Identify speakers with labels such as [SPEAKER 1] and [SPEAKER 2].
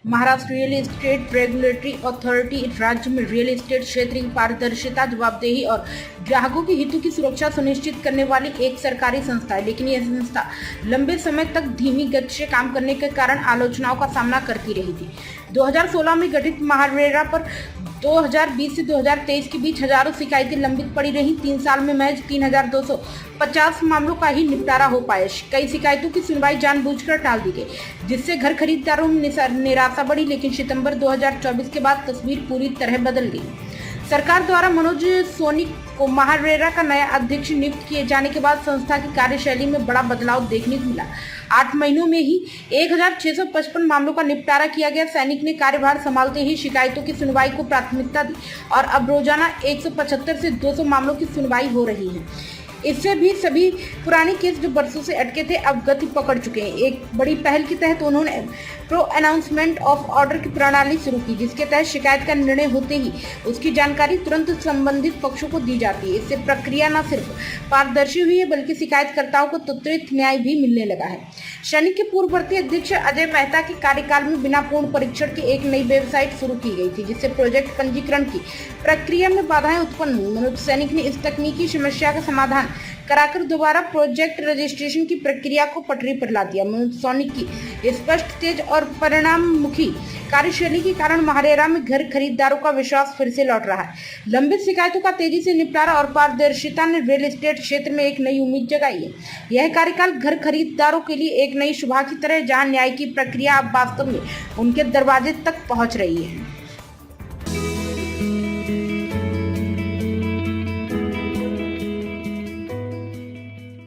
[SPEAKER 1] Maharashtra real estate regulatory authority राज्य में real estate क्षेत्र की पारदर्शिता, जवाबदेही और ग्राहकों के हितों की सुरक्षा सुनिश्चित करने वाली एक सरकारी संस्था है, लेकिन यह संस्था लंबे समय तक धीमी गति से काम करने के कारण आलोचनाओं का सामना करती रही थी। 2016 में गठित महारेरा पर 2020 से 2023 के बीच हजारों शिकायतें लंबित पड़ी रही। 3 साल में महज 3,250 मामलों का ही निपटारा हो पाया। कई शिकायतों की सुनवाई जानबूझकर टाल दी गई, जिससे घर खरीदारों में निराशा बढ़ी। लेकिन सितंबर 2024 के बाद तस्वीर पूरी तरह बदल गई। सरकार द्वारा मनोज सोनी को महारेरा का नया अध्यक्ष नियुक्त किए जाने के बाद संस्था की कार्यशैली में बड़ा बदलाव देखने को मिला। 8 महीनों में ही 1,655 मामलों का निपटारा किया गया। सैनिक ने कार्यभार संभालते ही शिकायतों की सुनवाई को प्राथमिकता दी और अब रोजाना 175 से 200 मामलों की सुनवाई हो रही है। इससे भी सभी पुराने केस जो बरसों से अटके थे अब गति पकड़ चुके हैं। एक बड़ी पहल के तहत उन्होंने प्रो अनाउंसमेंट ऑफ ऑर्डर की प्रणाली शुरू की, जिसके तहत शिकायत का निर्णय होते ही उसकी जानकारी तुरंत संबंधित पक्षों को दी जाती है। इससे प्रक्रिया न सिर्फ पारदर्शी हुई है, बल्कि शिकायतकर्ताओं को त्वरित न्याय भी मिलने लगा है। सैनिक के पूर्ववर्ती अध्यक्ष अजय मेहता के कार्यकाल में बिना पूर्ण परीक्षण के एक नई वेबसाइट शुरू की गई थी, जिससे प्रोजेक्ट पंजीकरण की प्रक्रिया में बाधाएं उत्पन्न हुई। मनोज सैनिक ने इस तकनीकी समस्या का समाधान कराकर दोबारा प्रोजेक्ट रजिस्ट्रेशन की प्रक्रिया को पटरी पर ला दिया। मनोज सैनिक की स्पष्ट, तेज और परिणाममुखी कार्यशैली के कारण महारेरा में घर खरीदारों का विश्वास फिर से लौट रहा है। लंबित शिकायतों का तेजी से निपटारा और पारदर्शिता ने रियल एस्टेट क्षेत्र में एक नई उम्मीद जगाई है। यह कार्यकाल घर खरीदारों के लिए एक नई सुबह की तरह, जहां न्याय की प्रक्रिया अब वास्तव में उनके दरवाजे तक पहुंच रही है।